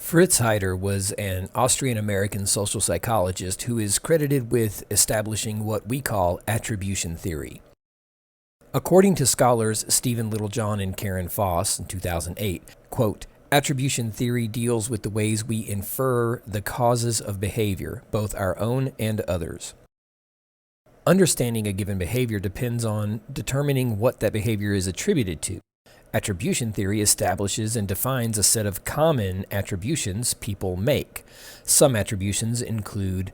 Fritz Heider was an Austrian-American social psychologist who is credited with establishing what we call attribution theory. According to scholars Stephen Littlejohn and Karen Foss in 2008, quote, attribution theory deals with the ways we infer the causes of behavior, both our own and others. Understanding a given behavior depends on determining what that behavior is attributed to. Attribution theory establishes and defines a set of common attributions people make. Some attributions include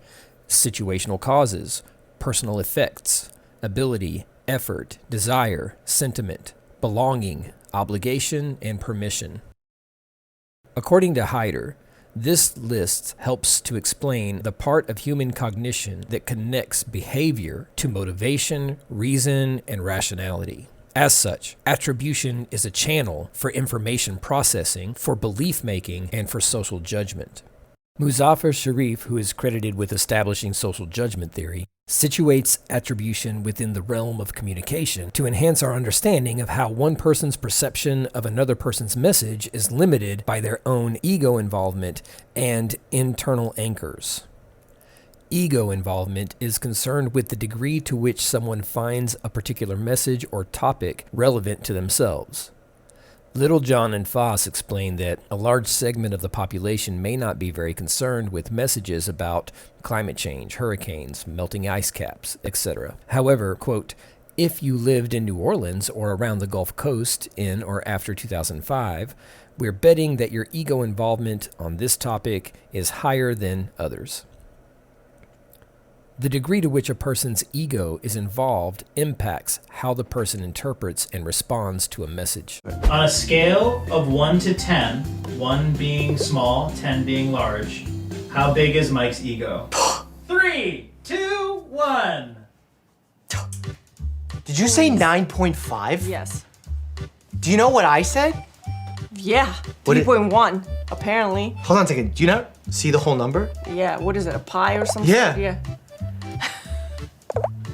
situational causes, personal effects, ability, effort, desire, sentiment, belonging, obligation, and permission. According to Heider, this list helps to explain the part of human cognition that connects behavior to motivation, reason, and rationality. As such, attribution is a channel for information processing, for belief making, and for social judgment. Muzaffar Sharif, who is credited with establishing social judgment theory, situates attribution within the realm of communication to enhance our understanding of how one person's perception of another person's message is limited by their own ego involvement and internal anchors. Ego involvement is concerned with the degree to which someone finds a particular message or topic relevant to themselves. Littlejohn and Foss explain that a large segment of the population may not be very concerned with messages about climate change, hurricanes, melting ice caps, etc. However, quote, if you lived in New Orleans or around the Gulf Coast in or after 2005, we're betting that your ego involvement on this topic is higher than others. The degree to which a person's ego is involved impacts how the person interprets and responds to a message. On a scale of 1 to 10, 1 being small, 10 being large, how big is Mike's ego? 3, 2, 1. Did you say 9.5? Yes. Do you know what I said? Yeah, What 3.1, apparently. Hold on a second. Do you not see the whole number? Yeah, what is it, a pi or something? Yeah. Yeah.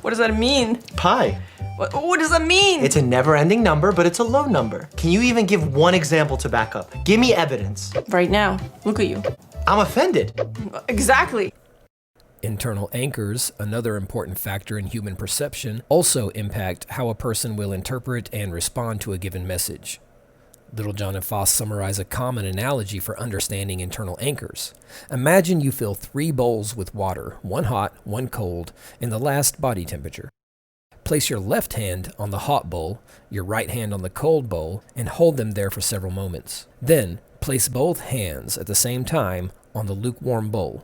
What does that mean? Pi. What does that mean? It's a never-ending number, but it's a low number. Can you even give one example to back up? Give me evidence. Right now, look at you. I'm offended. Exactly. Internal anchors, another important factor in human perception, also impact how a person will interpret and respond to a given message. Littlejohn and Foss summarize a common analogy for understanding internal anchors. Imagine you fill 3 bowls with water, one hot, one cold, in the last body temperature. Place your left hand on the hot bowl, your right hand on the cold bowl, and hold them there for several moments. Then, place both hands at the same time on the lukewarm bowl.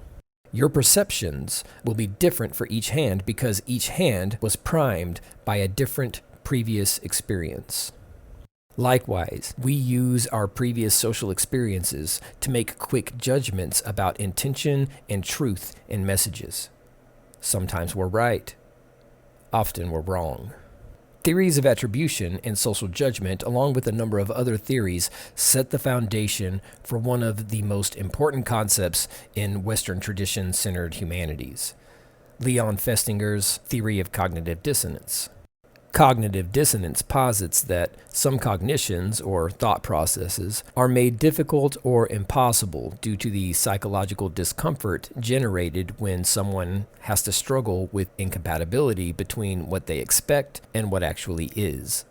Your perceptions will be different for each hand because each hand was primed by a different previous experience. Likewise, we use our previous social experiences to make quick judgments about intention and truth in messages. Sometimes we're right. Often we're wrong. Theories of attribution and social judgment, along with a number of other theories, set the foundation for one of the most important concepts in Western tradition-centered humanities, Leon Festinger's theory of cognitive dissonance. Cognitive dissonance posits that some cognitions or thought processes are made difficult or impossible due to the psychological discomfort generated when someone has to struggle with incompatibility between what they expect and what actually is.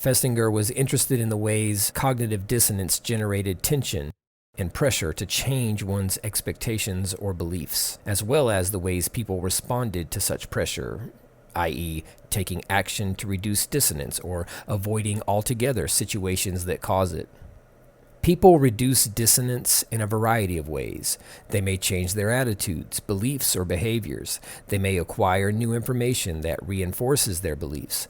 Festinger was interested in the ways cognitive dissonance generated tension and pressure to change one's expectations or beliefs, as well as the ways people responded to such pressure, i.e., taking action to reduce dissonance or avoiding altogether situations that cause it. People reduce dissonance in a variety of ways. They may change their attitudes, beliefs, or behaviors. They may acquire new information that reinforces their beliefs,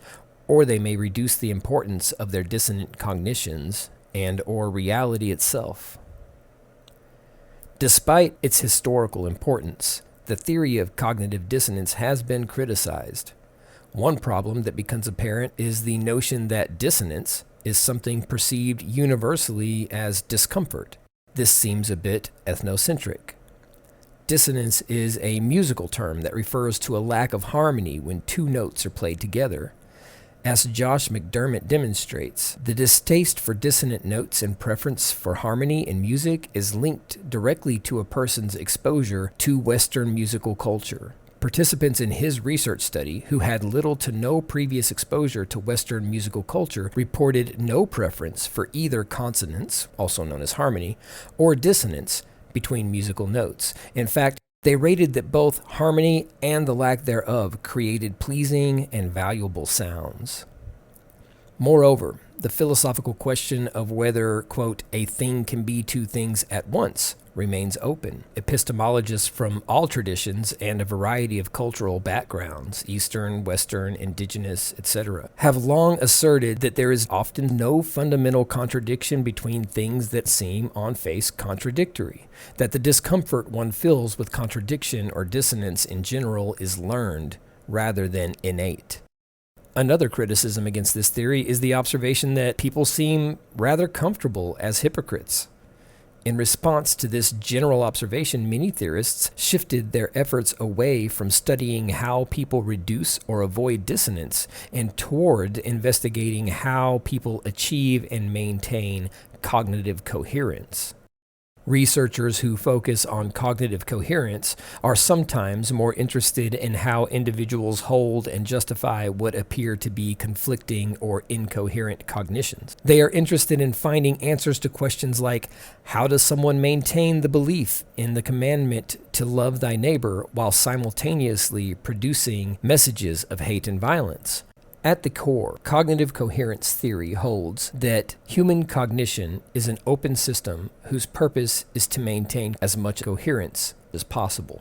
or they may reduce the importance of their dissonant cognitions and/or reality itself. Despite its historical importance, the theory of cognitive dissonance has been criticized. One problem that becomes apparent is the notion that dissonance is something perceived universally as discomfort. This seems a bit ethnocentric. Dissonance is a musical term that refers to a lack of harmony when 2 notes are played together. As Josh McDermott demonstrates, the distaste for dissonant notes and preference for harmony in music is linked directly to a person's exposure to Western musical culture. Participants in his research study who had little to no previous exposure to Western musical culture reported no preference for either consonance, also known as harmony, or dissonance between musical notes. In fact, they rated that both harmony and the lack thereof created pleasing and valuable sounds. Moreover, the philosophical question of whether, quote, a thing can be two things at once remains open. Epistemologists from all traditions and a variety of cultural backgrounds, Eastern, Western, indigenous, etc., have long asserted that there is often no fundamental contradiction between things that seem on face contradictory, that the discomfort one feels with contradiction or dissonance in general is learned rather than innate. Another criticism against this theory is the observation that people seem rather comfortable as hypocrites. In response to this general observation, many theorists shifted their efforts away from studying how people reduce or avoid dissonance and toward investigating how people achieve and maintain cognitive coherence. Researchers who focus on cognitive coherence are sometimes more interested in how individuals hold and justify what appear to be conflicting or incoherent cognitions. They are interested in finding answers to questions like, how does someone maintain the belief in the commandment to love thy neighbor while simultaneously producing messages of hate and violence? At the core, cognitive coherence theory holds that human cognition is an open system whose purpose is to maintain as much coherence as possible.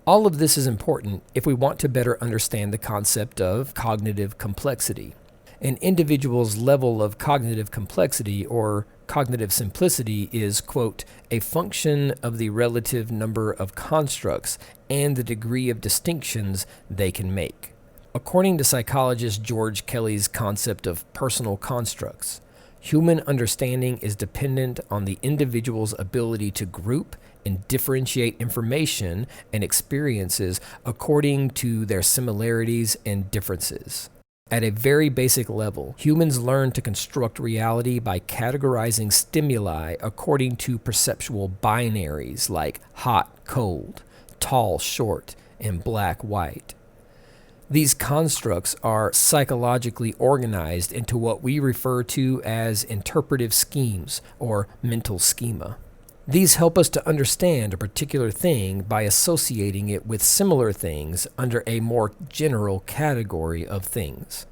All of this is important if we want to better understand the concept of cognitive complexity. An individual's level of cognitive complexity or cognitive simplicity is, quote, a function of the relative number of constructs and the degree of distinctions they can make. According to psychologist George Kelly's concept of personal constructs, human understanding is dependent on the individual's ability to group and differentiate information and experiences according to their similarities and differences. At a very basic level, humans learn to construct reality by categorizing stimuli according to perceptual binaries like hot, cold, tall, short, and black, white. These constructs are psychologically organized into what we refer to as interpretive schemes or mental schema. These help us to understand a particular thing by associating it with similar things under a more general category of things.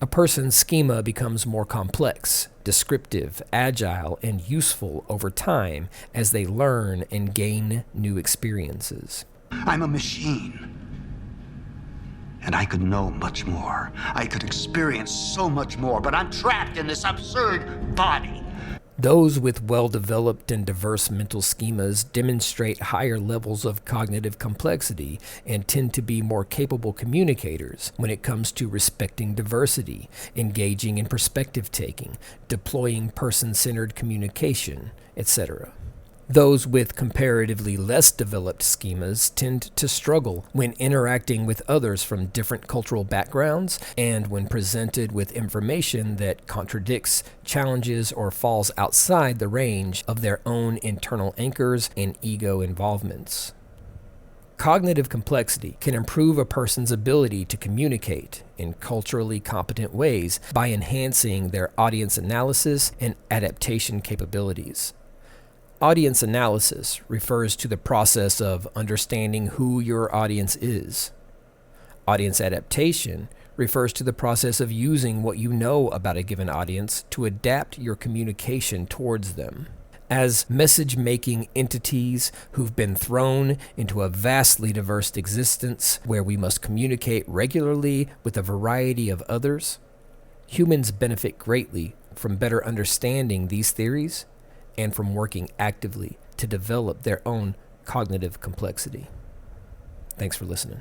A person's schema becomes more complex, descriptive, agile, and useful over time as they learn and gain new experiences. I'm a machine. And I could know much more. I could experience so much more, but I'm trapped in this absurd body. Those with well-developed and diverse mental schemas demonstrate higher levels of cognitive complexity and tend to be more capable communicators when it comes to respecting diversity, engaging in perspective-taking, deploying person-centered communication, etc. Those with comparatively less developed schemas tend to struggle when interacting with others from different cultural backgrounds and when presented with information that contradicts, challenges, or falls outside the range of their own internal anchors and ego involvements. Cognitive complexity can improve a person's ability to communicate in culturally competent ways by enhancing their audience analysis and adaptation capabilities. Audience analysis refers to the process of understanding who your audience is. Audience adaptation refers to the process of using what you know about a given audience to adapt your communication towards them. As message-making entities who've been thrown into a vastly diverse existence where we must communicate regularly with a variety of others, humans benefit greatly from better understanding these theories and from working actively to develop their own cognitive complexity. Thanks for listening.